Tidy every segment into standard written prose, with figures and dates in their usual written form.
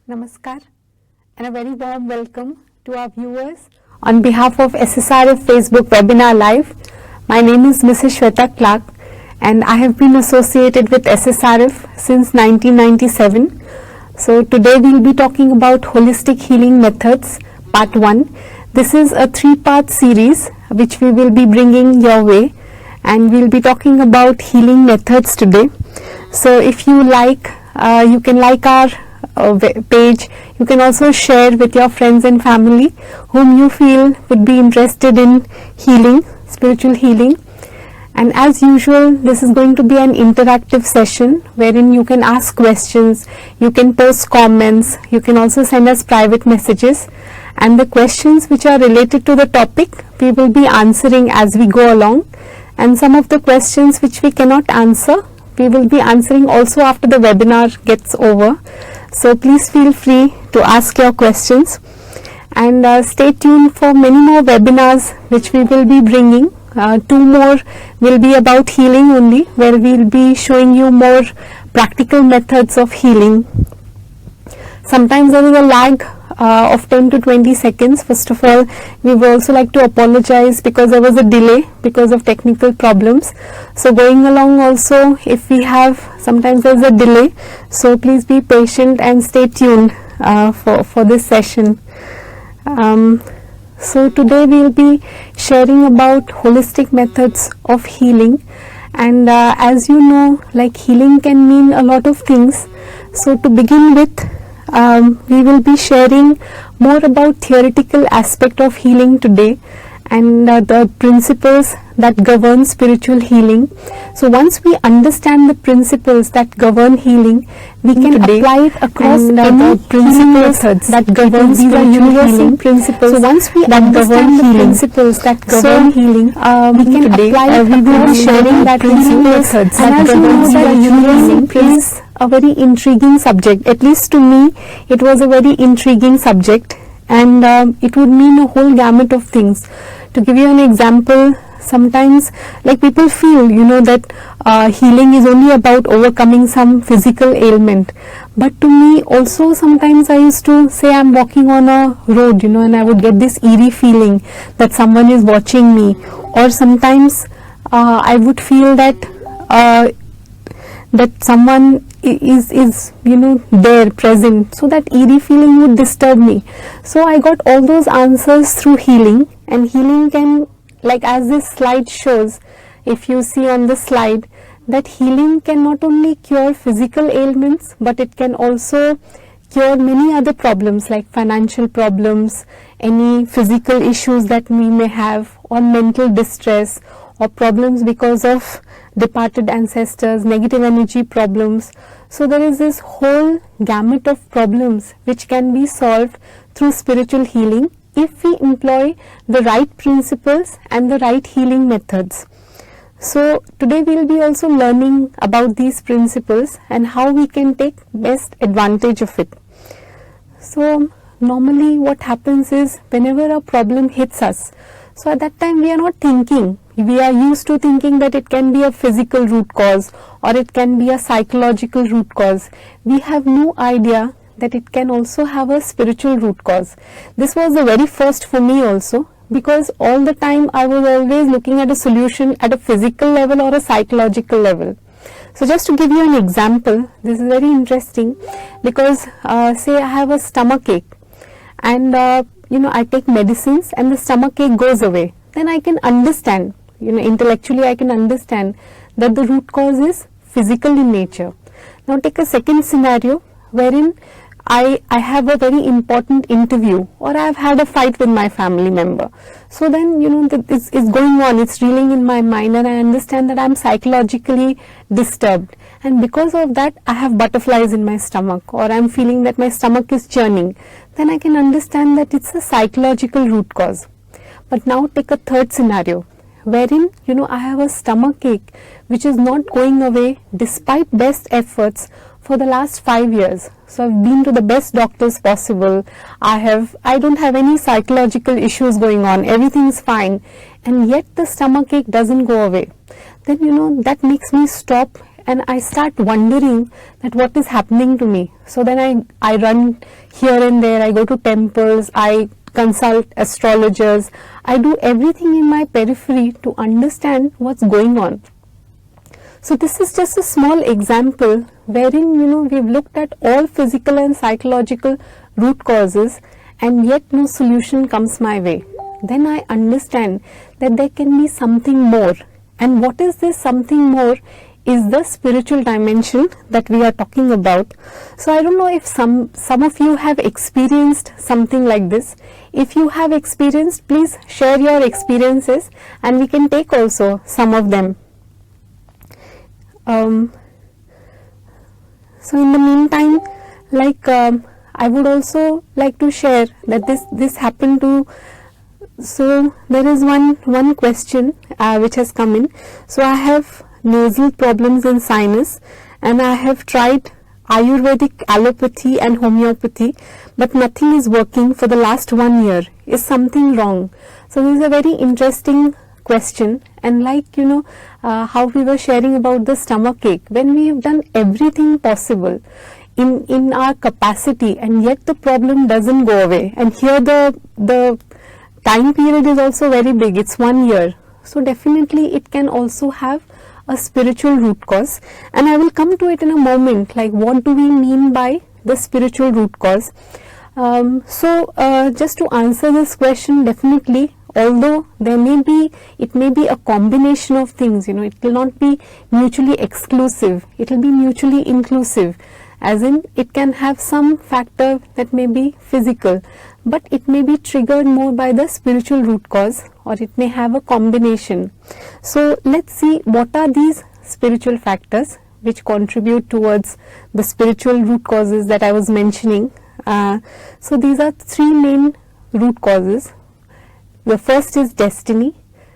Namaskar and a very warm welcome to our viewers on behalf of SSRF Facebook webinar live. My name is Mrs. Shweta Clark and I have been associated with SSRF since 1997. So today we will be talking about holistic healing methods part 1. This is a 3-part series which we will be bringing your way, and we will be talking about healing methods today. So if you like, you can like our page. You can also share with your friends and family whom you feel would be interested in healing, spiritual healing. And as usual, this is going to be an interactive session wherein you can ask questions, you can post comments, you can also send us private messages, and the questions which are related to the topic we will be answering as we go along, and some of the questions which we cannot answer we will be answering also after the webinar gets over. So please feel free to ask your questions, and stay tuned for many more webinars which we will be bringing. 2 more will be about healing only, where we will be showing you more practical methods of healing. Sometimes there is a lag of 10 to 20 seconds. First of all, we would also like to apologize because there was a delay because of technical problems. So going along also, if we have, sometimes there is a delay, so please be patient and stay tuned for this session. So today we will be sharing about holistic methods of healing, and as you know, like, healing can mean a lot of things. So to begin with, we will be sharing more about theoretical aspect of healing today, and the principles that govern spiritual healing. So once we understand the principles that govern healing, we can apply it across any principles that govern spiritual healing. Principles. So once we understand the principles that govern healing, we can apply it. We will be sharing that principles that govern spiritual healing. Is a very intriguing subject. At least to me, it was a very intriguing subject, and it would mean a whole gamut of things. To give you an example, sometimes, like, people feel, that healing is only about overcoming some physical ailment. But to me also, sometimes I used to say I'm walking on a road, and I would get this eerie feeling that someone is watching me, or sometimes I would feel that someone is there present, so that eerie feeling would disturb me. So I got all those answers through healing. And healing can, like as this slide shows, if you see on the slide, that healing can not only cure physical ailments, but it can also cure many other problems like financial problems, any physical issues that we may have, or mental distress, or problems because of departed ancestors, negative energy problems. So there is this whole gamut of problems which can be solved through spiritual healing if we employ the right principles and the right healing methods. So today we will be also learning about these principles and how we can take best advantage of it. So normally what happens is, whenever a problem hits us, so at that time we are not thinking. We are used to thinking that it can be a physical root cause or it can be a psychological root cause. We have no idea that it can also have a spiritual root cause. This was the very first for me also, because all the time I was always looking at a solution at a physical level or a psychological level. So just to give you an example, this is very interesting, because say I have a stomach ache, and I take medicines and the stomach ache goes away. Then I can understand, intellectually I can understand that the root cause is physical in nature. Now take a second scenario wherein I have a very important interview, or I have had a fight with my family member. So then, this is going on, it's reeling in my mind, and I understand that I am psychologically disturbed. And because of that, I have butterflies in my stomach, or I am feeling that my stomach is churning. Then I can understand that it's a psychological root cause. But now take a third scenario, wherein, I have a stomach ache which is not going away despite best efforts for the last 5 years. So I've been to the best doctors possible. I don't have any psychological issues going on. Everything's fine. And yet the stomach ache doesn't go away. Then, that makes me stop and I start wondering that what is happening to me. So then I run here and there, I go to temples, I consult astrologers, I do everything in my periphery to understand what's going on. So this is just a small example wherein we've looked at all physical and psychological root causes, and yet no solution comes my way. Then I understand that there can be something more, and what is this something more is the spiritual dimension that we are talking about. So I don't know if some of you have experienced something like this. If you have experienced, please share your experiences and we can take also some of them. So in the meantime, I would also like to share that this happened to. So there is one question which has come in. So I have nasal problems and sinus, and I have tried Ayurvedic, allopathy and homeopathy, but nothing is working for the last 1 year. Is something wrong? So this is a very interesting question, and how we were sharing about the stomach ache, when we have done everything possible in our capacity and yet the problem doesn't go away, and here the time period is also very big, it's 1 year. So definitely it can also have a spiritual root cause, and I will come to it in a moment, like what do we mean by the spiritual root cause. Just to answer this question, definitely, although it may be a combination of things, it will not be mutually exclusive, it will be mutually inclusive, as in it can have some factor that may be physical, but it may be triggered more by the spiritual root cause, or it may have a combination. So let's see what are these spiritual factors which contribute towards the spiritual root causes that I was mentioning. So these are 3 main root causes. The first is destiny,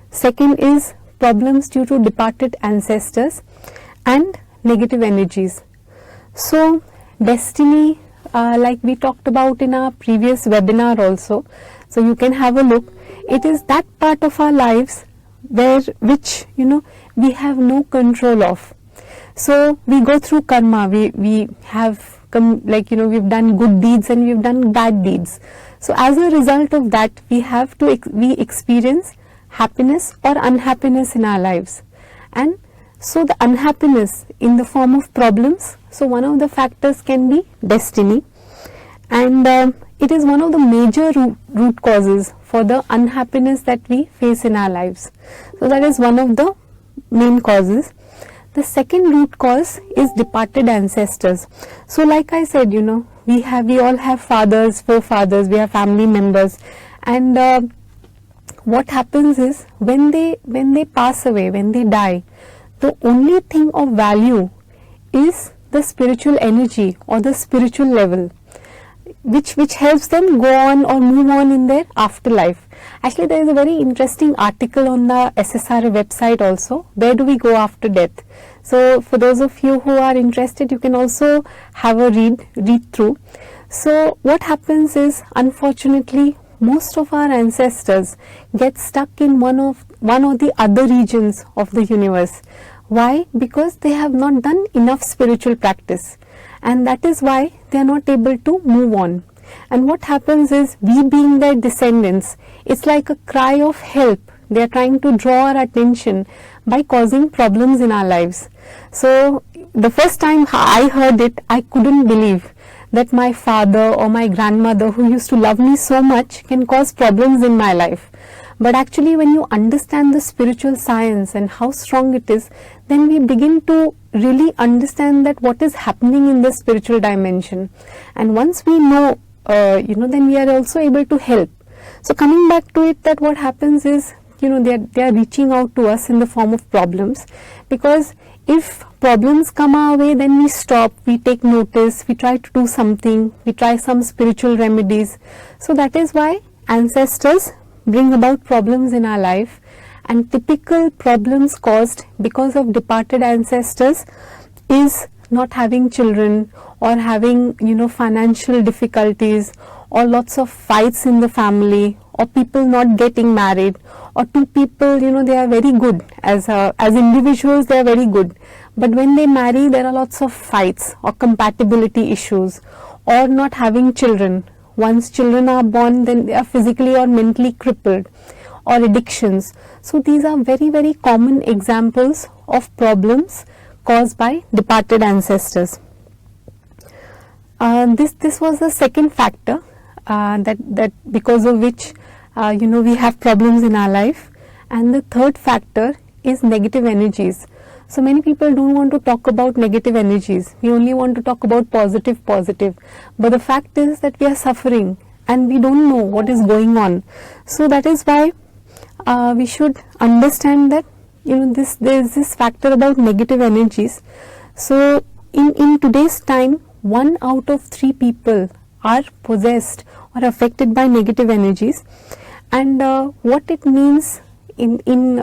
second is problems due to departed ancestors, and negative energies. So destiny, like we talked about in our previous webinar also, so you can have a look. It is that part of our lives which we have no control of. So we go through karma, we have we've done good deeds and we've done bad deeds. So as a result of that, we experience happiness or unhappiness in our lives, and so the unhappiness in the form of problems. So one of the factors can be destiny, and it is one of the major root causes for the unhappiness that we face in our lives. So that is one of the main causes. The second root cause is departed ancestors. So like I said, we all have fathers, forefathers, we have family members, and what happens is when they pass away, when they die, the only thing of value is the spiritual energy or the spiritual level, which helps them go on or move on in their afterlife. Actually, there is a very interesting article on the SSRA website also, where do we go after death. So for those of you who are interested, you can also have a read through. So what happens is, unfortunately, most of our ancestors get stuck in one or the other regions of the universe. Why? Because they have not done enough spiritual practice, and that is why they are not able to move on. And what happens is, we being their descendants, it's like a cry of help. They are trying to draw our attention by causing problems in our lives. So the first time I heard it, I couldn't believe that my father or my grandmother, who used to love me so much, can cause problems in my life. But actually, when you understand the spiritual science and how strong it is, then we begin to really understand that what is happening in the spiritual dimension. And once we know, then we are also able to help. So coming back to it, that what happens is, they are reaching out to us in the form of problems, because if problems come our way, then we stop, we take notice, we try to do something, we try some spiritual remedies. So that is why ancestors bring about problems in our life, and typical problems caused because of departed ancestors is not having children, or having financial difficulties, or lots of fights in the family, or people not getting married, or two people they are very good as individuals, they are very good, but when they marry there are lots of fights or compatibility issues or not having children. Once children are born, then they are physically or mentally crippled, or addictions. So these are very, very common examples of problems caused by departed ancestors. This was the second factor that because of which we have problems in our life. And the third factor is negative energies. So many people don't want to talk about negative energies. We only want to talk about positive. But the fact is that we are suffering and we don't know what is going on. So that is why we should understand that there is this factor about negative energies. So in today's time, 1 out of 3 people are possessed or affected by negative energies, and what it means in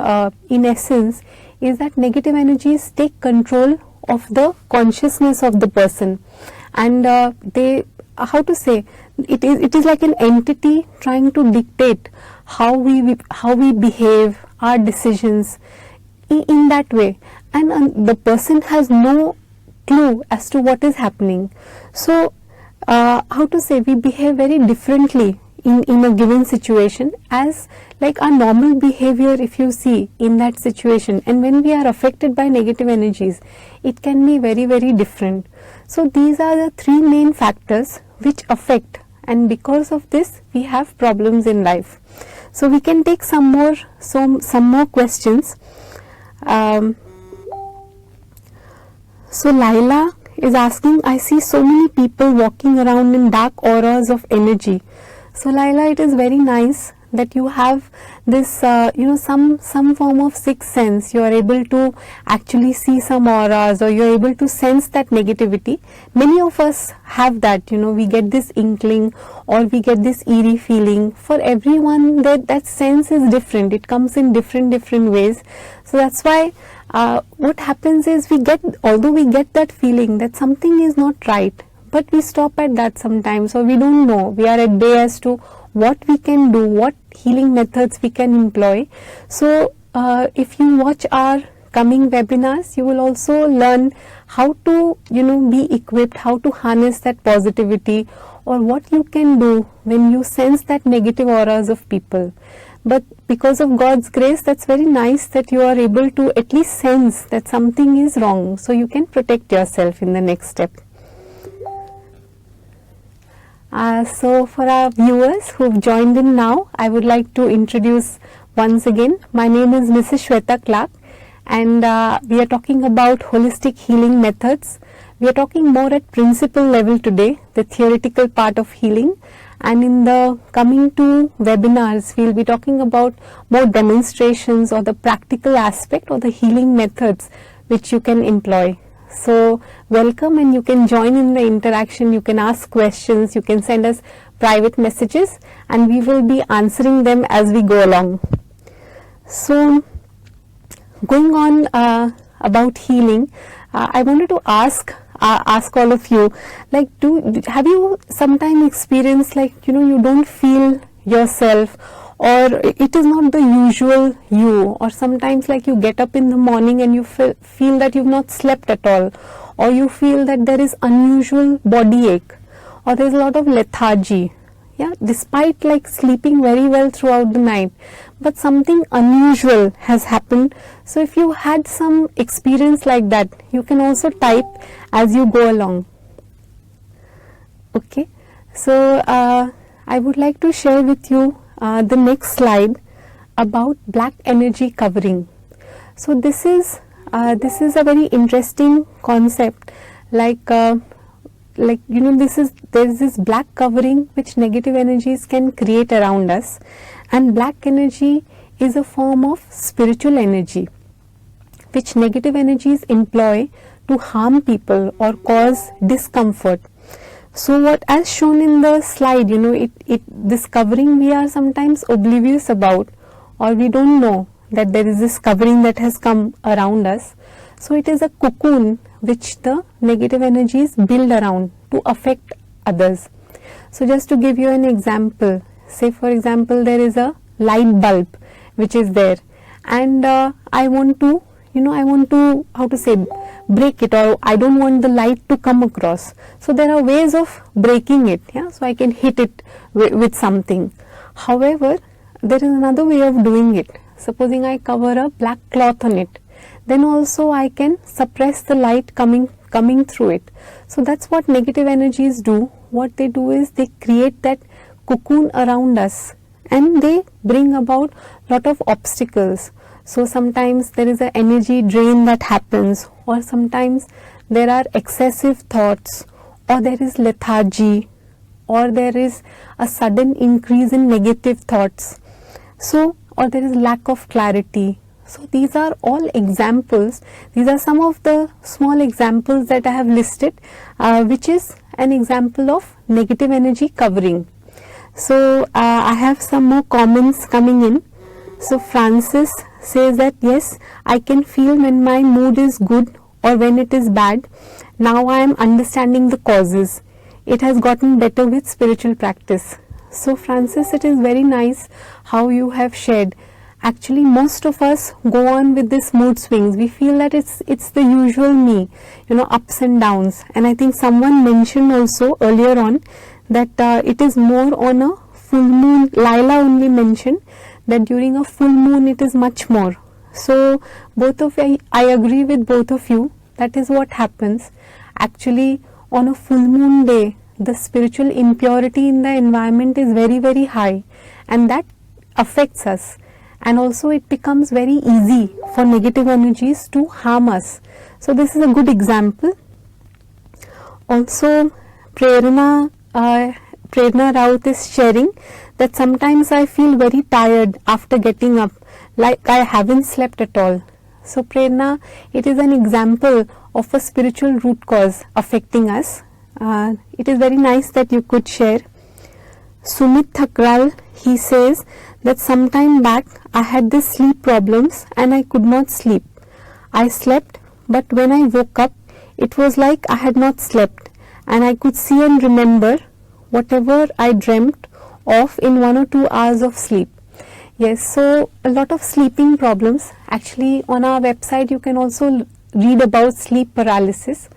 essence is that negative energies take control of the consciousness of the person, and they, how to say, it is like an entity trying to dictate how we behave, our decisions in that way, and the person has no clue as to what is happening. So how to say, we behave very differently in a given situation as like our normal behavior, if you see in that situation, and when we are affected by negative energies, it can be very, very different. So these are the 3 main factors which affect, and because of this we have problems in life. So we can take some more questions. So Laila is asking, I see so many people walking around in dark auras of energy. So Laila, it is very nice that you have this some form of sixth sense. You are able to actually see some auras, or you are able to sense that negativity. Many of us have that, we get this inkling or we get this eerie feeling. For everyone that sense is different. It comes in different ways. So that's why what happens is although we get that feeling that something is not right, but we stop at that sometimes, or we don't know. We are at bay as to what we can do, what healing methods we can employ. So if you watch our coming webinars, you will also learn how to be equipped, how to harness that positivity, or what you can do when you sense that negative auras of people. But because of God's grace, that's very nice that you are able to at least sense that something is wrong, so you can protect yourself in the next step. So for our viewers who've joined in now, I would like to introduce once again. My name is Mrs. Shweta Clark, and we are talking about holistic healing methods. We are talking more at principle level today, the theoretical part of healing, and in the coming 2 webinars we'll be talking about more demonstrations or the practical aspect or the healing methods which you can employ. So welcome, and you can join in the interaction. You can ask questions, you can send us private messages, and we will be answering them as we go along. So going on about healing, I wanted to ask all of you, like, have you sometime experienced like you don't feel yourself, or it is not the usual you, or sometimes like you get up in the morning and you feel that you've not slept at all, or you feel that there is unusual body ache, or there's a lot of lethargy, despite like sleeping very well throughout the night, but something unusual has happened. So if you had some experience like that, you can also type as you go along. Okay, so I would like to share with you the next slide about black energy covering. So this is a very interesting concept, there is this black covering which negative energies can create around us, and black energy is a form of spiritual energy which negative energies employ to harm people or cause discomfort. So what, as shown in the slide, this covering we are sometimes oblivious about, or we don't know that there is this covering that has come around us. So it is a cocoon which the negative energies build around to affect others. So just to give you an example, say for example there is a light bulb which is there, and I want to how to say, break it, or I don't want the light to come across. So there are ways of breaking it, yeah, so I can hit it with something. However, there is another way of doing it. Supposing I cover a black cloth on it, then also I can suppress the light coming through it. So that's what negative energies do. What they do is they create that cocoon around us, and they bring about lot of obstacles. So sometimes there is an energy drain that happens, or sometimes there are excessive thoughts, or there is lethargy, or there is a sudden increase in negative thoughts, so or there is lack of clarity. So these are all examples. These are some of the small examples that I have listed, which is an example of negative energy covering. So I have some more comments coming in. So Francis says that yes, I can feel when my mood is good or when it is bad. Now I am understanding the causes. It has gotten better with spiritual practice. So Francis, it is very nice how you have shared. Actually, most of us go on with this mood swings. We feel that it's the usual me, ups and downs. And I think someone mentioned also earlier on that it is more on a full moon. Laila only mentioned that during a full moon it is much more. So both of you, I agree with both of you. That is what happens. Actually, on a full moon day, the spiritual impurity in the environment is very, very high, and that affects us. And also it becomes very easy for negative energies to harm us. So this is a good example. Also, Prerna Raut is sharing that sometimes I feel very tired after getting up, like I haven't slept at all. So Prerna, it is an example of a spiritual root cause affecting us. It is very nice that you could share. Sumit Thakral, he says that sometime back I had this sleep problems and I could not sleep. I slept, but when I woke up, it was like I had not slept, and I could see and remember whatever I dreamt of in 1 or 2 hours of sleep. Yes, so a lot of sleeping problems. Actually, on our website you can also read about sleep paralysis.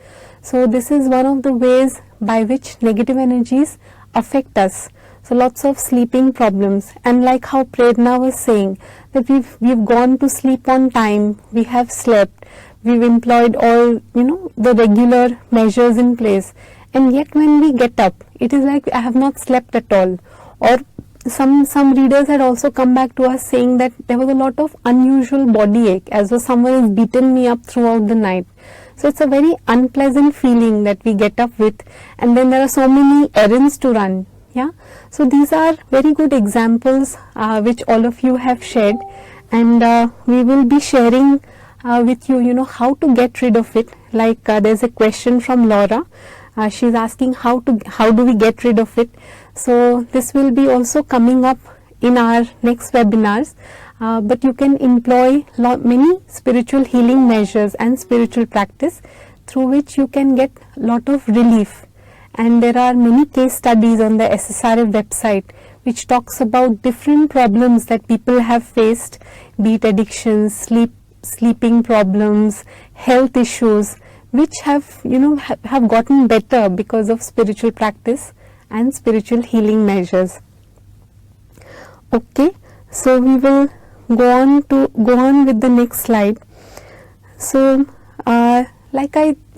So this is one of the ways by which negative energies affect us. So lots of sleeping problems, and like how Prerna was saying that we've gone to sleep on time, we have slept, we've employed all the regular measures in place, and yet when we get up, it is like I have not slept at all. Or some readers had also come back to us saying that there was a lot of unusual body ache, as though someone has beaten me up throughout the night. So it's a very unpleasant feeling that we get up with, and then there are so many errands to run. Yeah, so these are very good examples which all of you have shared, and we will be sharing with you, how to get rid of it. Like there's a question from Laura. She's asking how do we get rid of it. So this will be also coming up in our next webinars, but you can employ many spiritual healing measures and spiritual practice through which you can get lot of relief. And there are many case studies on the SSRF website which talks about different problems that people have faced, be it addictions, sleeping problems, health issues, which have gotten better because of spiritual practice and spiritual healing measures. Okay, so we will go on with the next slide. So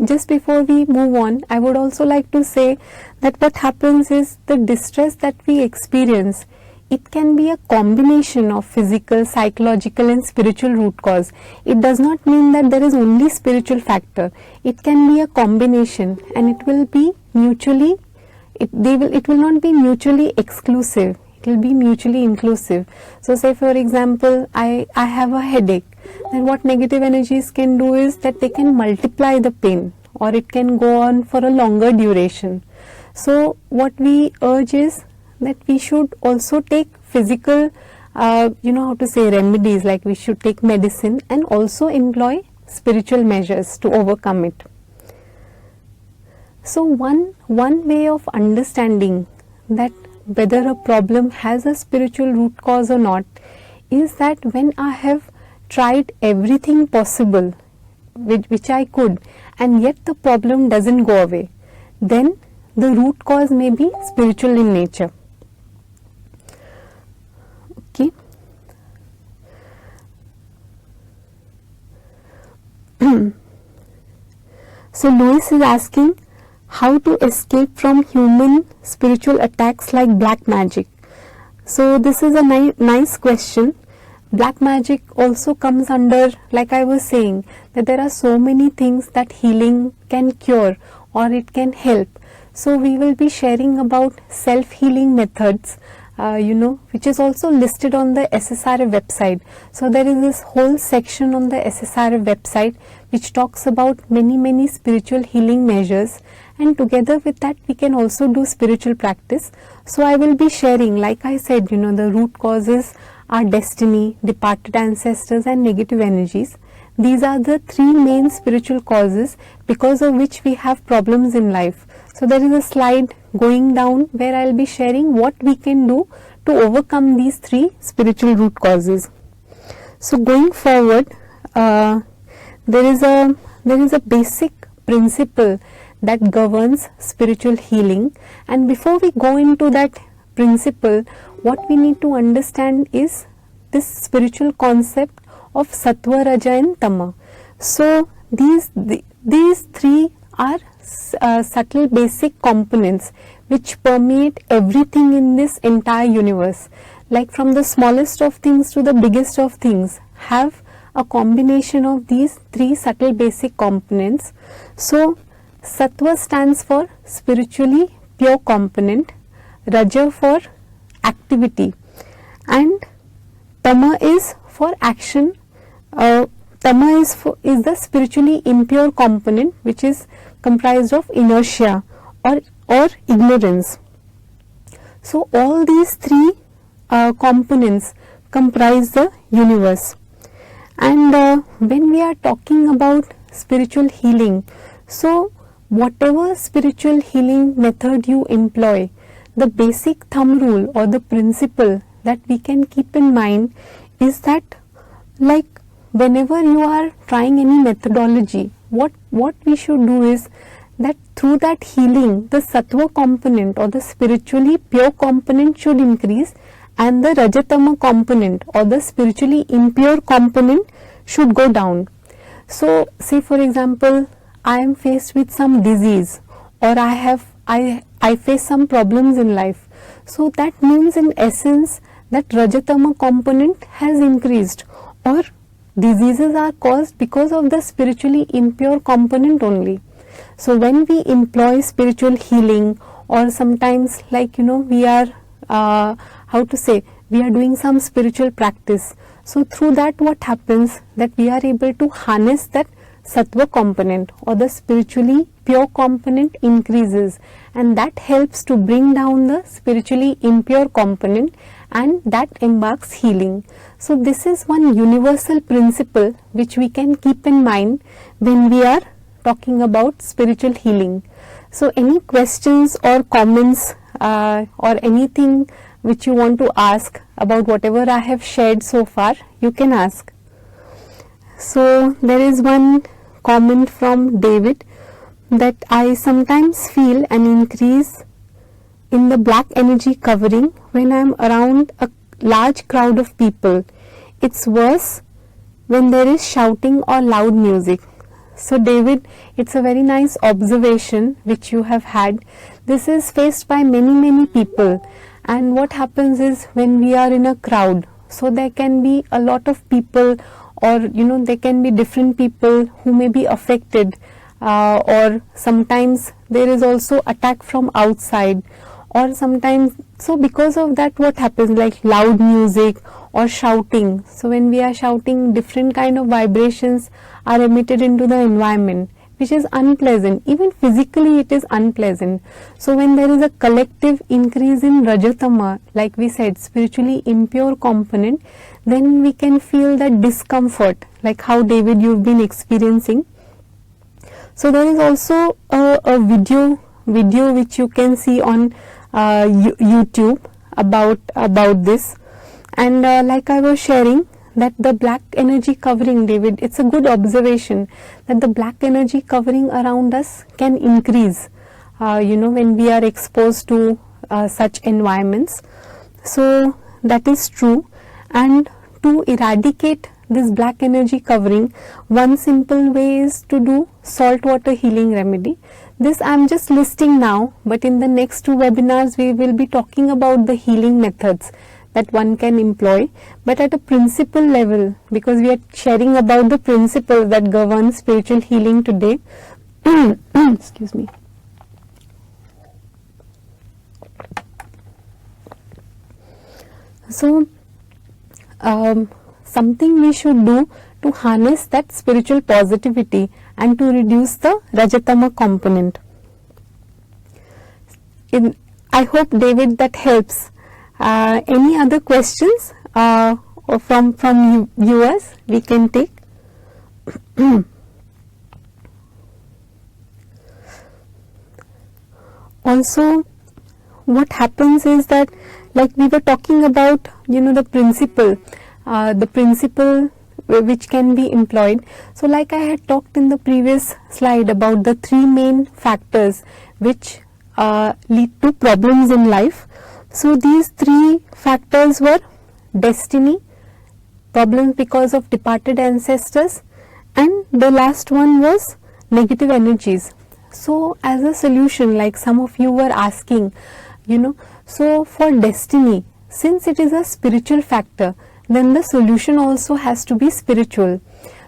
just before we move on, I would also like to say that what happens is the distress that we experience, it can be a combination of physical, psychological and spiritual root cause. It does not mean that there is only spiritual factor. It can be a combination, and it will be mutually, it will not be mutually exclusive. It will be mutually inclusive. So say for example, I have a headache. Then what negative energies can do is that they can multiply the pain, or it can go on for a longer duration. So what we urge is that we should also take physical, remedies, like we should take medicine and also employ spiritual measures to overcome it. So one way of understanding that whether a problem has a spiritual root cause or not is that when I have tried everything possible which I could, and yet the problem doesn't go away, then the root cause may be spiritual in nature. Okay. So Louis is asking how to escape from human spiritual attacks like black magic. So this is a nice question. Black magic also comes under, like I was saying, that there are so many things that healing can cure or it can help. So we will be sharing about self-healing methods, which is also listed on the SSRA website. So there is this whole section on the SSRA website which talks about many spiritual healing measures, and together with that we can also do spiritual practice. So I will be sharing, like I said, the root causes are destiny, departed ancestors and negative energies. These are the three main spiritual causes because of which we have problems in life. So there is a slide going down where I will be sharing what we can do to overcome these three spiritual root causes. So going forward, there is a basic principle that governs spiritual healing, and before we go into that principle, what we need to understand is this spiritual concept of Sattva, Raja and Tama. So these three are subtle basic components which permeate everything in this entire universe. Like from the smallest of things to the biggest of things have a combination of these three subtle basic components. So Sattva stands for spiritually pure component, Raja for activity, and Tama is for action. Tama is the spiritually impure component, which is comprised of inertia or ignorance. So all these three components comprise the universe. And when we are talking about spiritual healing, so whatever spiritual healing method you employ, the basic thumb rule or the principle that we can keep in mind is that, like, whenever you are trying any methodology, what we should do is that through that healing, the Sattva component or the spiritually pure component should increase, and the Rajatama component or the spiritually impure component should go down. So say for example, I am faced with some disease, or I face some problems in life. So that means in essence that Rajatama component has increased, or diseases are caused because of the spiritually impure component only. So when we employ spiritual healing, or sometimes we are we are doing some spiritual practice, so through that what happens, that we are able to harness that Sattva component or the spiritually pure component increases, and that helps to bring down the spiritually impure component, and that embarks healing. So this is one universal principle which we can keep in mind when we are talking about spiritual healing. So any questions or comments or anything which you want to ask about whatever I have shared so far, you can ask. So there is one comment from David, that I sometimes feel an increase in the black energy covering when I am around a large crowd of people. It's worse when there is shouting or loud music. So David, it's a very nice observation which you have had. This is faced by many people, and what happens is when we are in a crowd, so there can be a lot of people, or there can be different people who may be affected, or sometimes there is also attack from outside, or sometimes, so because of that what happens, like loud music or shouting. So when we are shouting, different kind of vibrations are emitted into the environment, which is unpleasant. Even physically it is unpleasant. So when there is a collective increase in Rajatama, like we said, spiritually impure component, then we can feel that discomfort, like how David you've been experiencing. So there is also a video which you can see on YouTube about this, and like I was sharing, that the black energy covering, David, it's a good observation that the black energy covering around us can increase, when we are exposed to such environments. So that is true, and to eradicate this black energy covering, one simple way is to do salt water healing remedy. This I am just listing now, but in the next 2 webinars we will be talking about the healing methods that one can employ, but at a principle level, because we are sharing about the principles that govern spiritual healing today. Excuse me. So something we should do to harness that spiritual positivity and to reduce the Rajatama component. I hope, David, that helps. Any other questions from viewers we can take? Also, what happens is that, like we were talking about, the principle which can be employed. So like I had talked in the previous slide about the 3 main factors which lead to problems in life. So these 3 factors were destiny, problems because of departed ancestors, and the last one was negative energies. So as a solution, like some of you were asking, so for destiny, since it is a spiritual factor, then the solution also has to be spiritual.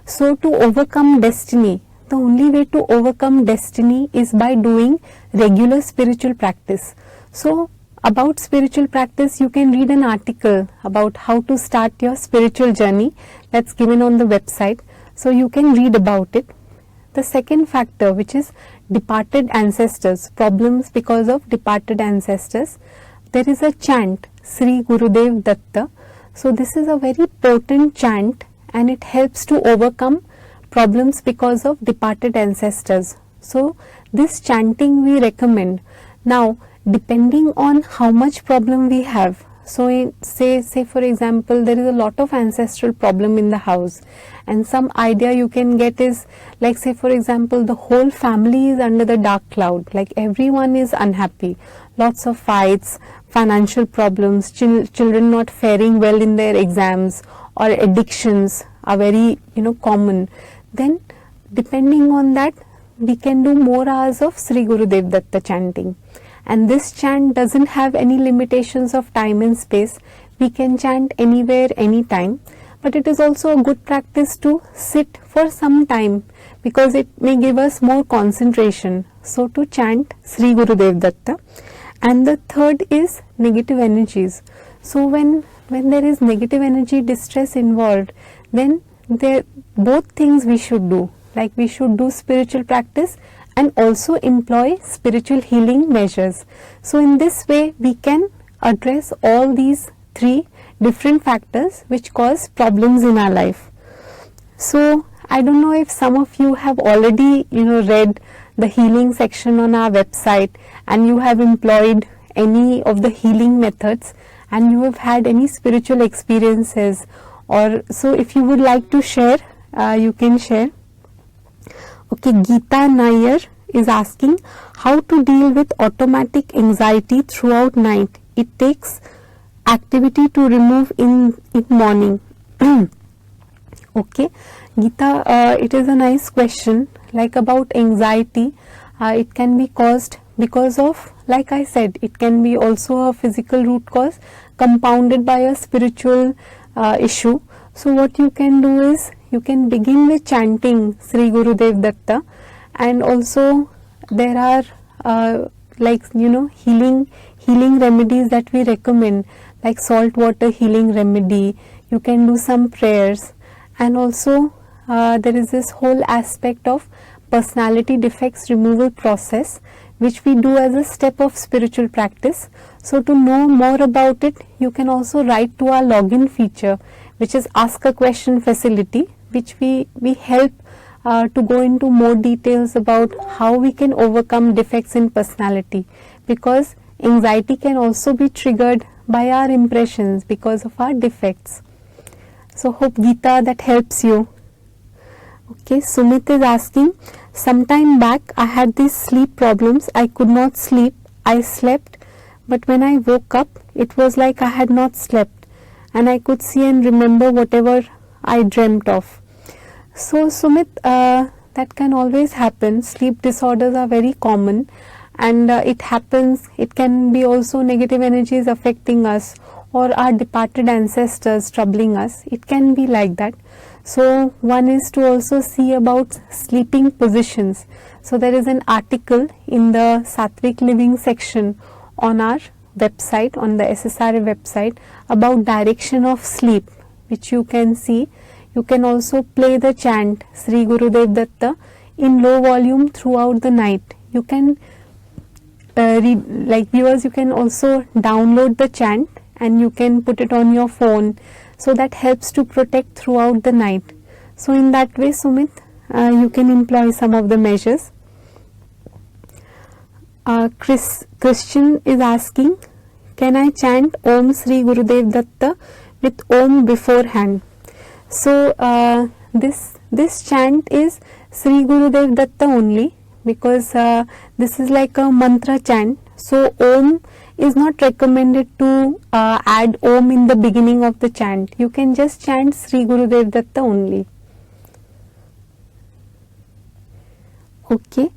So to overcome destiny, the only way to overcome destiny is by doing regular spiritual practice. So about spiritual practice, you can read an article about how to start your spiritual journey that's given on the website. So you can read about it. The second factor, which is departed ancestors, problems because of departed ancestors, there is a chant, Sri Gurudev Datta. So this is a very potent chant, and it helps to overcome problems because of departed ancestors. So this chanting we recommend. Now, depending on how much problem we have, so say for example, there is a lot of ancestral problem in the house, and some idea you can get is, like say for example, the whole family is under the dark cloud, like everyone is unhappy, lots of fights, financial problems, children not faring well in their exams, or addictions are very common. Then depending on that, we can do more hours of Sri Gurudev Datta chanting. And this chant doesn't have any limitations of time and space. We can chant anywhere, anytime. But it is also a good practice to sit for some time, because it may give us more concentration. So to chant Sri Gurudev Datta. And the third is negative energies. So when there is negative energy distress involved, then both things we should do. Like we should do spiritual practice and also employ spiritual healing measures. So in this way we can address all these 3 different factors which cause problems in our life. So I don't know if some of you have already read the healing section on our website, and you have employed any of the healing methods, and you have had any spiritual experiences, or so if you would like to share, you can share. Okay, Geeta Nair is asking how to deal with automatic anxiety throughout night. It takes activity to remove in morning. Okay, Geeta, it is a nice question. Like about anxiety, it can be caused because of, like I said, it can be also a physical root cause compounded by a spiritual issue. So what you can do is, you can begin with chanting Sri Gurudev Datta, and also there are healing remedies that we recommend, like salt water healing remedy. You can do some prayers, and also there is this whole aspect of personality defects removal process, which we do as a step of spiritual practice. So to know more about it, you can also write to our login feature, which is Ask a Question facility, which we help to go into more details about how we can overcome defects in personality, because anxiety can also be triggered by our impressions because of our defects. So hope Geeta that helps you. Okay, Sumit is asking, sometime back I had these sleep problems. I could not sleep. I slept, but when I woke up, it was like I had not slept, and I could see and remember whatever I dreamt of. So Sumit, that can always happen. Sleep disorders are very common, and it happens. It can be also negative energies affecting us, or our departed ancestors troubling us. It can be like that. So one is to also see about sleeping positions. So there is an article in the Sattvic Living section on our website, on the SSRA website, about direction of sleep, which you can see. You can also play the chant Sri Gurudev Datta in low volume throughout the night. You can read, like viewers, you can also download the chant and you can put it on your phone. So that helps to protect throughout the night. So in that way, Sumit, you can employ some of the measures. Christian is asking, can I chant Om Sri Gurudev Datta with Om beforehand? So this chant is Sri Gurudev Datta only, because this is like a mantra chant. So Om is not recommended to add Om in the beginning of the chant. You can just chant Sri Gurudev Datta only. Okay.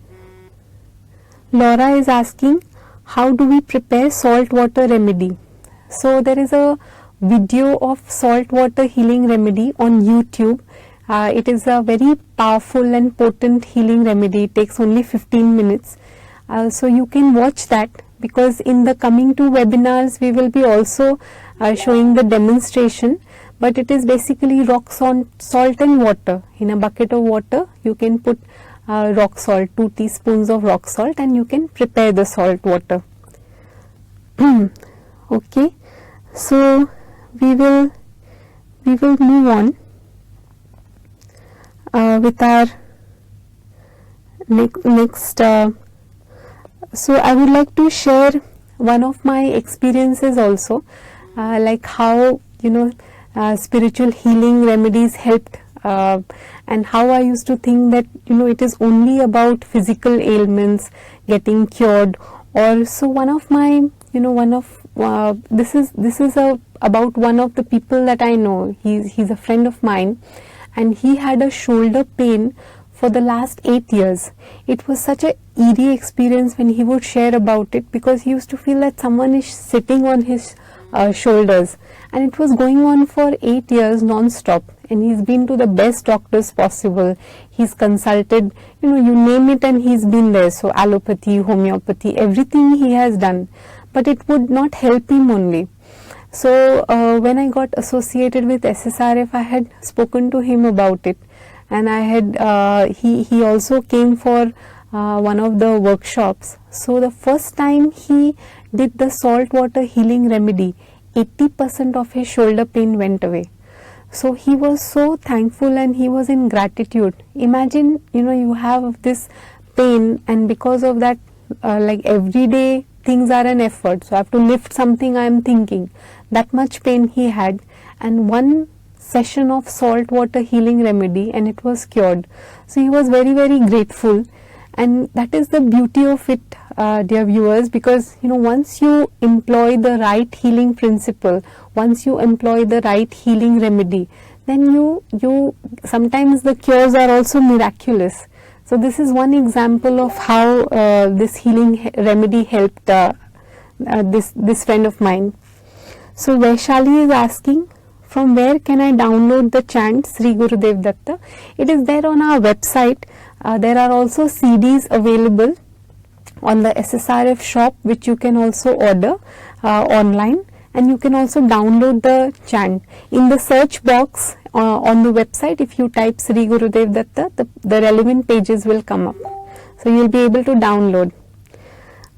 Laura is asking, how do we prepare salt water remedy? So there is a video of salt water healing remedy on YouTube. It is a very powerful and potent healing remedy. It takes only 15 minutes. So you can watch that, because in the coming 2 webinars we will be also showing the demonstration, but it is basically rock salt and water. In a bucket of water you can put rock salt, 2 teaspoons of rock salt, and you can prepare the salt water. Okay, so we will move on with our next. So I would like to share one of my experiences also, like how spiritual healing remedies helped, and how I used to think that it is only about physical ailments getting cured. Or so one of my this is about one of the people that I know. He's a friend of mine, and he had a shoulder pain for the last 8 years. It was such a eerie experience when he would share about it, because he used to feel that someone is sitting on his shoulders, and it was going on for 8 years non-stop, and he's been to the best doctors possible. He's consulted, you name it, and he's been there. So allopathy, homeopathy, everything he has done, but it would not help him only. So when I got associated with SSRF, I had spoken to him about it, and I had he also came for one of the workshops. So the first time he did the salt water healing remedy, 80% of his shoulder pain went away. So he was so thankful, and he was in gratitude. Imagine, you have this pain, and because of that, like every day things are an effort. So I have to lift something, I am thinking. That much pain he had, and one session of salt water healing remedy, and it was cured. So he was very, very grateful. And that is the beauty of it, dear viewers, because once you employ the right healing principle, once you employ the right healing remedy, then you sometimes the cures are also miraculous. So this is one example of how this healing remedy helped this friend of mine. So Vaishali is asking, from where can I download the chant Sri Gurudev Datta? It is there on our website. There are also CDs available on the SSRF shop, which you can also order online, and you can also download the chant. In the search box on the website, if you type Sri Gurudev Datta, the relevant pages will come up. So you will be able to download.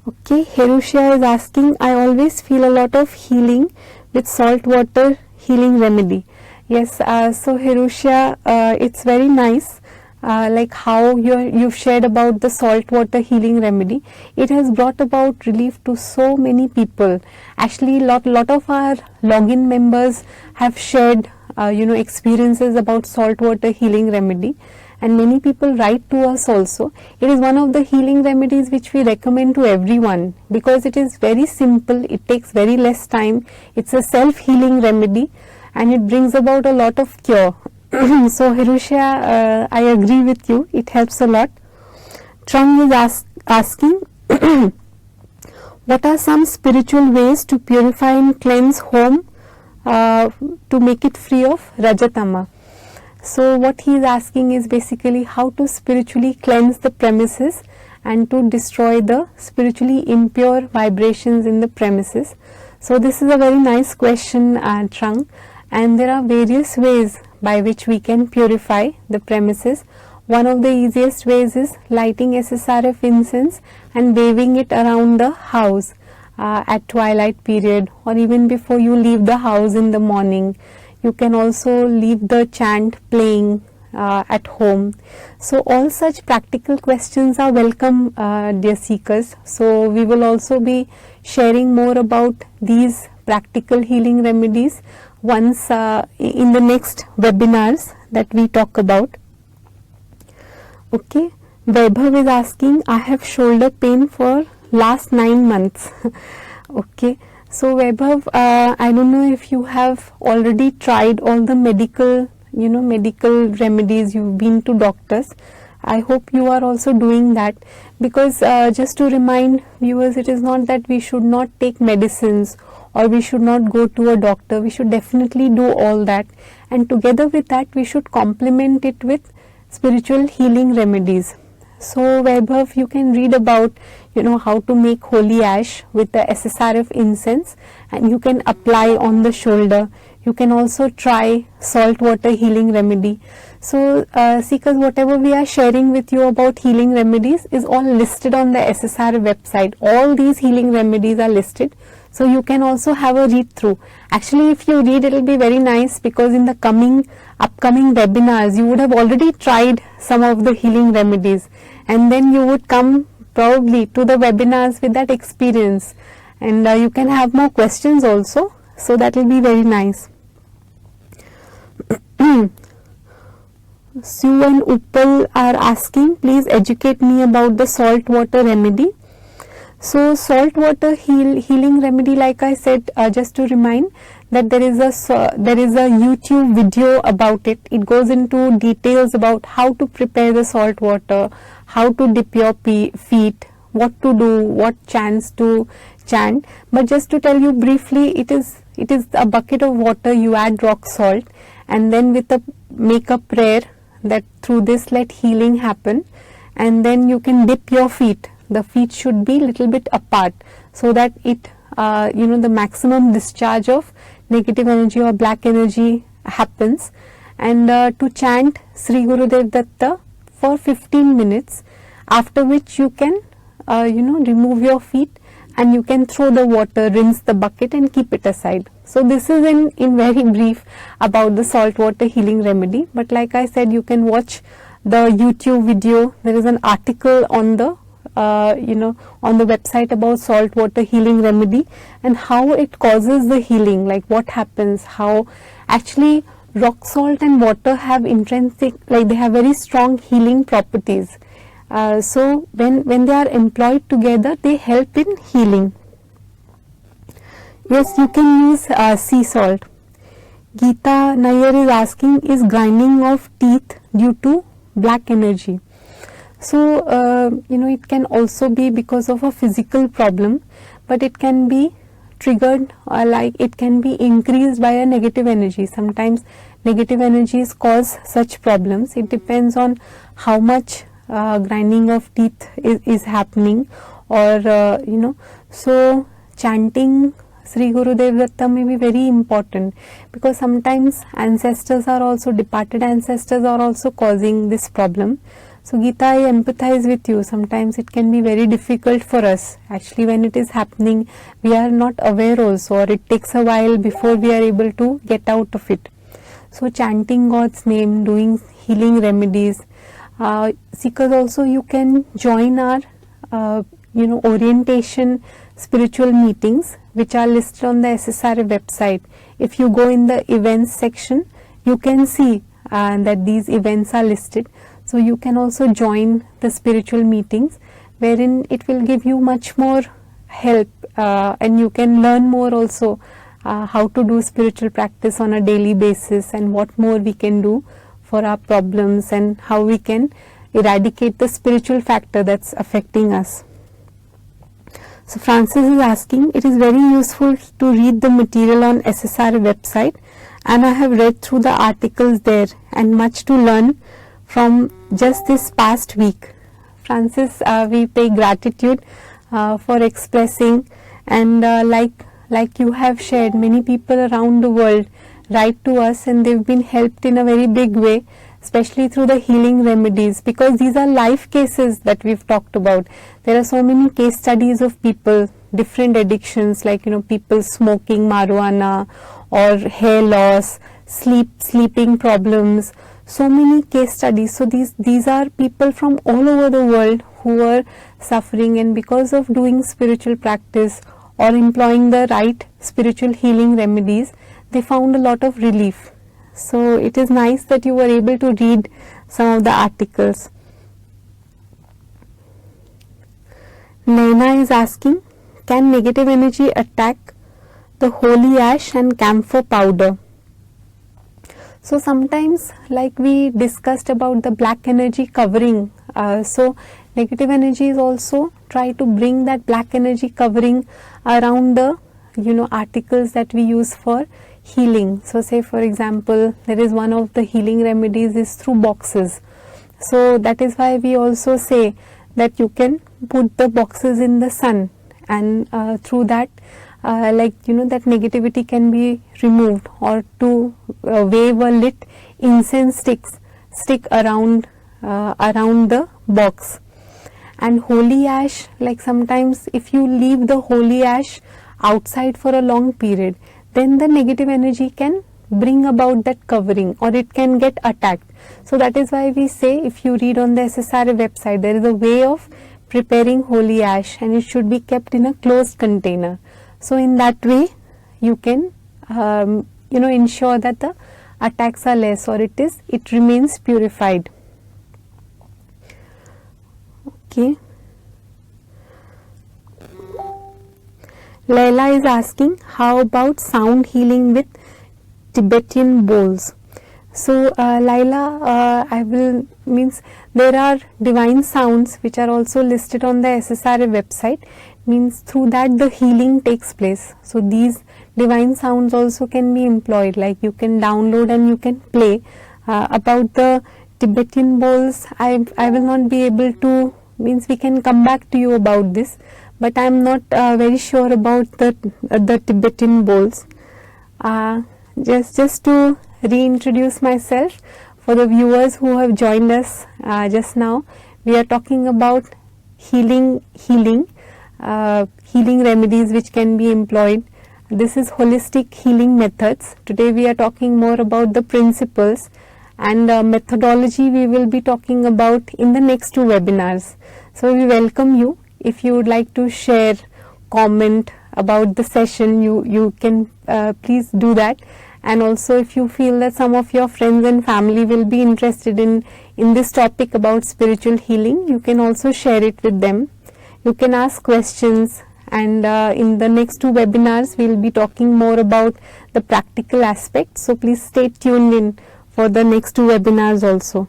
Okay, Herushia is asking, I always feel a lot of healing with salt water healing remedy. Yes, so Herushia, it's very nice. Like how you've shared about the salt water healing remedy. It has brought about relief to so many people. Actually, lot of our login members have shared experiences about saltwater healing remedy, and many people write to us also. It is one of the healing remedies which we recommend to everyone because it is very simple, it takes very less time, it's a self-healing remedy and it brings about a lot of cure. So Hirusha, I agree with you, it helps a lot. Trung is asking what are some spiritual ways to purify and cleanse home to make it free of Rajatama? So what he is asking is basically how to spiritually cleanse the premises and to destroy the spiritually impure vibrations in the premises. So this is a very nice question, Trung, and there are various ways by which we can purify the premises. One of the easiest ways is lighting SSRF incense and waving it around the house at twilight period, or even before you leave the house in the morning. You can also leave the chant playing at home. So all such practical questions are welcome, dear seekers. So we will also be sharing more about these practical healing remedies once in the next webinars that we talk about. Okay, Vaibhav is asking, I have shoulder pain for last 9 months. Okay, so Vaibhav, I don't know if you have already tried all the medical remedies, you've been to doctors. I hope you are also doing that, because just to remind viewers, it is not that we should not take medicines or we should not go to a doctor. We should definitely do all that, and together with that we should complement it with spiritual healing remedies. So Vaibhav, you can read about how to make holy ash with the SSRF incense and you can apply on the shoulder. You can also try saltwater healing remedy. So seekers, whatever we are sharing with you about healing remedies is all listed on the SSR website. All these healing remedies are listed, so you can also have a read through. Actually, if you read, it will be very nice, because in the upcoming webinars you would have already tried some of the healing remedies, and then you would come probably to the webinars with that experience, and you can have more questions also, so that will be very nice. Sue and Uppal are asking, please educate me about the salt water remedy. So salt water healing remedy, like I said, just to remind that there is a YouTube video about it. It goes into details about how to prepare the salt water, how to dip your feet, what to do, what chants to chant. But just to tell you briefly, it is a bucket of water, you add rock salt, and then make a prayer that through this let healing happen, and then you can dip your feet. The feet should be little bit apart, so that it the maximum discharge of negative energy or black energy happens, and to chant Sri Gurudev Datta for 15 minutes, after which you can remove your feet and you can throw the water, rinse the bucket and keep it aside. So this is in very brief about the salt water healing remedy, but like I said, you can watch the YouTube video. There is an article on the on the website about salt water healing remedy and how it causes the healing, like what happens, how actually rock salt and water have intrinsic, like they have very strong healing properties. So when they are employed together, they help in healing. Yes, you can use sea salt. Geeta Nair is asking, is grinding of teeth due to black energy? So it can also be because of a physical problem, but it can be triggered, like it can be increased by a negative energy. Sometimes negative energies cause such problems. It depends on how much grinding of teeth is happening, or so chanting Sri Gurudev Datta may be very important, because sometimes departed ancestors are also causing this problem. So Geeta, I empathize with you. Sometimes it can be very difficult for us. Actually, when it is happening, we are not aware also, or it takes a while before we are able to get out of it. So chanting God's name, doing healing remedies. Seekers, also you can join our orientation spiritual meetings, which are listed on the SSR website. If you go in the events section, you can see that these events are listed. So you can also join the spiritual meetings, wherein it will give you much more help, and you can learn more also how to do spiritual practice on a daily basis, and what more we can do for our problems, and how we can eradicate the spiritual factor that's affecting us. So Francis is asking, it is very useful to read the material on SSR website, and I have read through the articles there and much to learn from just this past week. Francis, we pay gratitude for expressing, and like you have shared, many people around the world write to us and they've been helped in a very big way, especially through the healing remedies, because these are life cases that we've talked about. There are so many case studies of people, different addictions, like people smoking marijuana or hair loss, sleeping problems, so many case studies. So these are people from all over the world who are suffering, and because of doing spiritual practice or employing the right spiritual healing remedies, they found a lot of relief. So it is nice that you were able to read some of the articles. Naina is asking, can negative energy attack the holy ash and camphor powder? So sometimes, like we discussed about the black energy covering, so negative energies also try to bring that black energy covering around the articles that we use for healing. So say for example, there is one of the healing remedies is through boxes. So that is why we also say that you can put the boxes in the sun, and through that that negativity can be removed, or to wave a lit incense stick around the box. And holy ash, like sometimes if you leave the holy ash outside for a long period, then the negative energy can bring about that covering, or it can get attacked. So that is why we say, if you read on the SSRA website, there is a way of preparing holy ash, and it should be kept in a closed container. So in that way you can ensure that the attacks are less, or it remains purified. Okay. Leila is asking, how about sound healing with Tibetan bowls? So Laila, there are divine sounds which are also listed on the SSRA website, means through that the healing takes place. So these divine sounds also can be employed, like you can download and you can play. About the Tibetan bowls, I will not be able to, we can come back to you about this, but I am not very sure about the Tibetan bowls. Just to reintroduce myself for the viewers who have joined us just now, we are talking about healing remedies which can be employed. This is holistic healing methods. Today we are talking more about the principles, and methodology we will be talking about in the next two webinars. So we welcome you. If you would like to share, comment about the session, you can please do that. And also, if you feel that some of your friends and family will be interested in this topic about spiritual healing, you can also share it with them. You can ask questions, and in the next two webinars we will be talking more about the practical aspects. So please stay tuned in for the next two webinars also.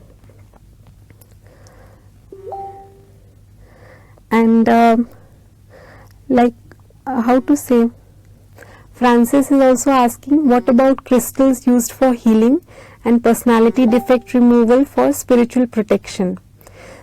And how to say, Francis is also asking, what about crystals used for healing and personality defect removal for spiritual protection?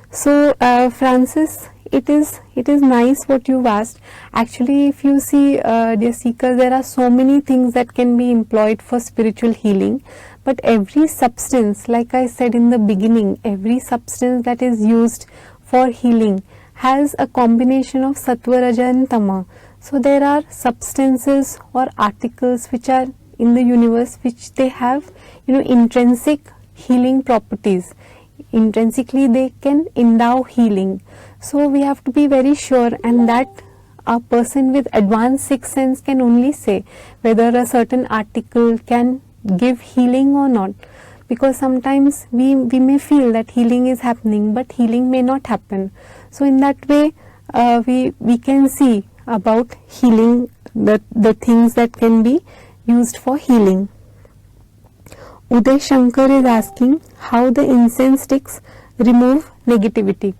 So Francis, it is nice what you've asked. Actually, if you see, dear seekers, there are so many things that can be employed for spiritual healing, but every substance, like I said in the beginning, every substance that is used for healing has a combination of sattva, raja and tama. So there are substances or articles which are in the universe which they have intrinsic healing properties. Intrinsically they can endow healing. So we have to be very sure, and that a person with advanced sixth sense can only say whether a certain article can give healing or not, because sometimes we may feel that healing is happening but healing may not happen. So in that way we can see about healing, the things that can be used for healing. Uday Shankar is asking how the incense sticks remove negativity.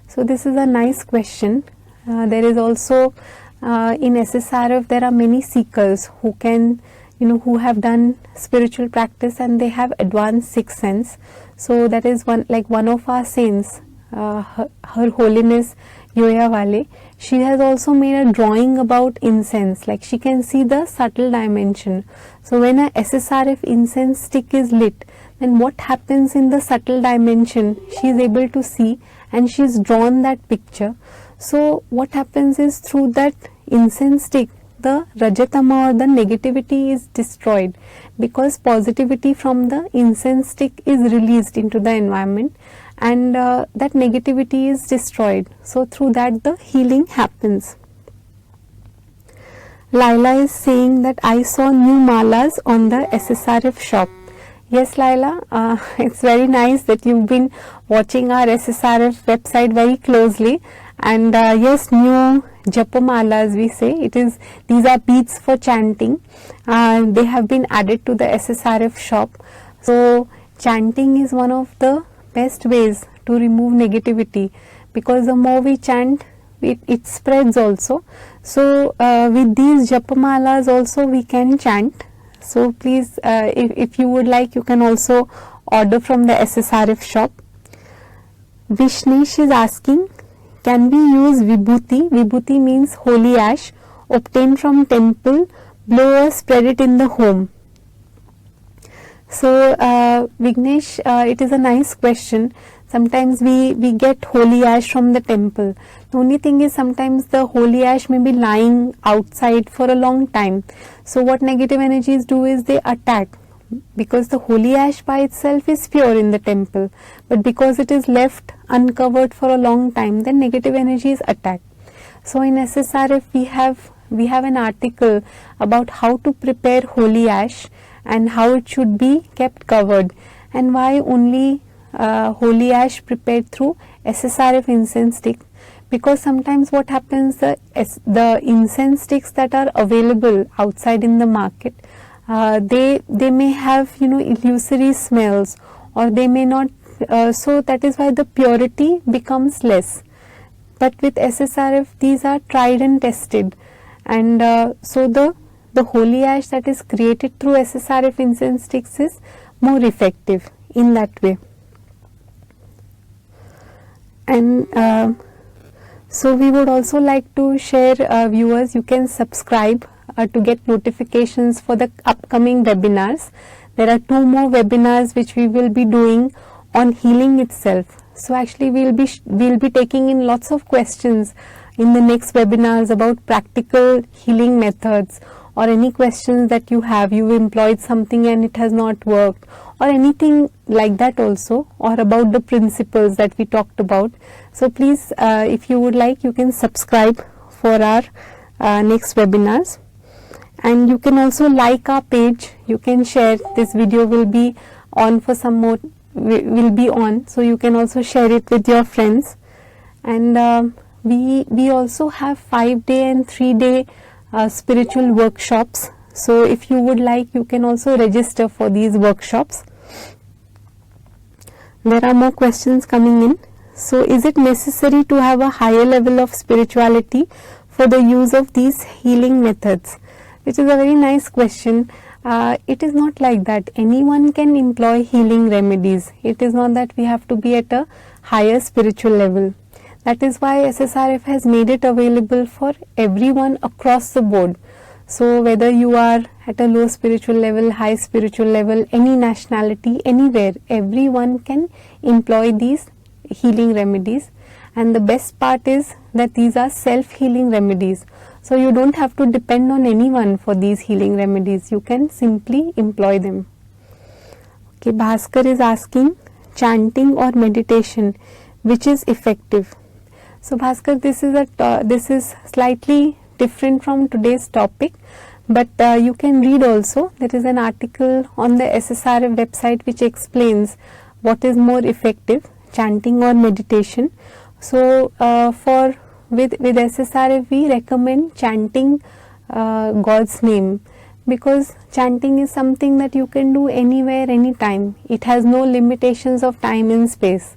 So this is a nice question. There is also in SSRF there are many seekers who can, who have done spiritual practice and they have advanced sixth sense. So that is one of our saints, Her Holiness Yoya Wale. She has also made a drawing about incense, like she can see the subtle dimension. So when a SSRF incense stick is lit, then what happens in the subtle dimension she is able to see, and she has drawn that picture. So what happens is, through that incense stick the Rajatama or the negativity is destroyed, because positivity from the incense stick is released into the environment, and that negativity is destroyed. So through that the healing happens. Laila is saying that I saw new malas on the SSRF shop. Yes, Laila, it's very nice that you've been watching our SSRF website very closely, and yes, new Japamalas we say, these are beads for chanting. They have been added to the SSRF shop. So chanting is one of the best ways to remove negativity, because the more we chant, it spreads also. So with these Japamalas also we can chant. So please, if you would like, you can also order from the SSRF shop. Vishnesh is asking, can we use vibhuti? Vibhuti means holy ash obtained from temple, blow or spread it in the home. So Vignesh, it is a nice question. Sometimes we get holy ash from the temple. The only thing is, sometimes the holy ash may be lying outside for a long time. So what negative energies do is they attack, because the holy ash by itself is pure in the temple, but because it is left uncovered for a long time, then negative energies attack. So in SSRF we have an article about how to prepare holy ash and how it should be kept covered, and why only holy ash prepared through SSRF incense stick. Because sometimes what happens, the incense sticks that are available outside in the market, they may have illusory smells, or they may not, so that is why the purity becomes less. But with SSRF these are tried and tested, and so the holy ash that is created through SSRF incense sticks is more effective in that way. And so we would also like to share, viewers, you can subscribe to get notifications for the upcoming webinars. There are 2 more webinars which we will be doing on healing itself. So actually we'll be taking in lots of questions in the next webinars about practical healing methods, or any questions that you have, you employed something and it has not worked, or anything like that also, or about the principles that we talked about. So please, if you would like, you can subscribe for our next webinars, and you can also like our page. You can share. This video will be on for some more, will be on, so you can also share it with your friends. And we also have 5-day and 3-day spiritual workshops. So if you would like, you can also register for these workshops. There are more questions coming in. So is it necessary to have a higher level of spirituality for the use of these healing methods? Which is a very nice question. It is not like that. Anyone can employ healing remedies. It is not that we have to be at a higher spiritual level. That is why SSRF has made it available for everyone across the board. So whether you are at a low spiritual level, high spiritual level, any nationality, anywhere, everyone can employ these healing remedies. And the best part is that these are self-healing remedies. So you don't have to depend on anyone for these healing remedies. You can simply employ them. Okay, Bhaskar is asking, chanting or meditation, which is effective? So Bhaskar, this is slightly different from today's topic, but you can read also. There is an article on the SSRF website which explains what is more effective, chanting or meditation. So with SSRF we recommend chanting God's name, because chanting is something that you can do anywhere, anytime. It has no limitations of time and space.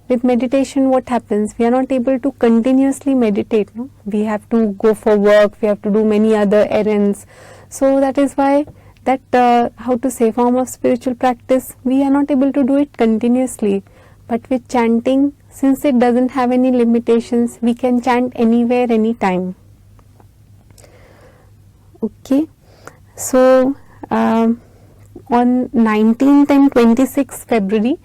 With meditation, what happens? We are not able to continuously meditate. No? We have to go for work, we have to do many other errands. So that is why that form of spiritual practice, we are not able to do it continuously. But with chanting, since it doesn't have any limitations, we can chant anywhere, anytime. Okay. So on 19th and 26th February,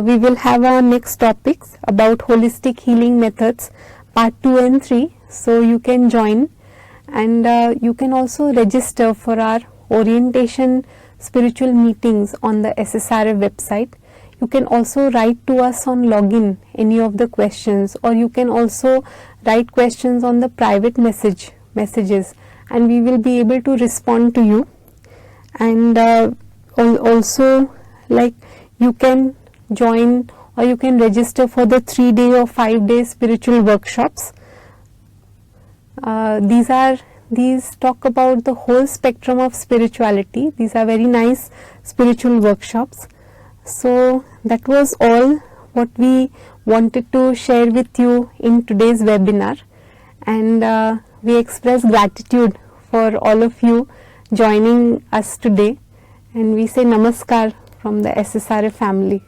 we will have our next topics about holistic healing methods, part 2 and 3. So you can join, and you can also register for our orientation spiritual meetings on the SSRF website. You can also write to us on login any of the questions, or you can also write questions on the private messages, and we will be able to respond to you. And also, like, you can join or you can register for the 3-day or 5-day spiritual workshops. These talk about the whole spectrum of spirituality. These are very nice spiritual workshops. So that was all what we wanted to share with you in today's webinar, and we express gratitude for all of you joining us today, and we say namaskar from the SSRF family.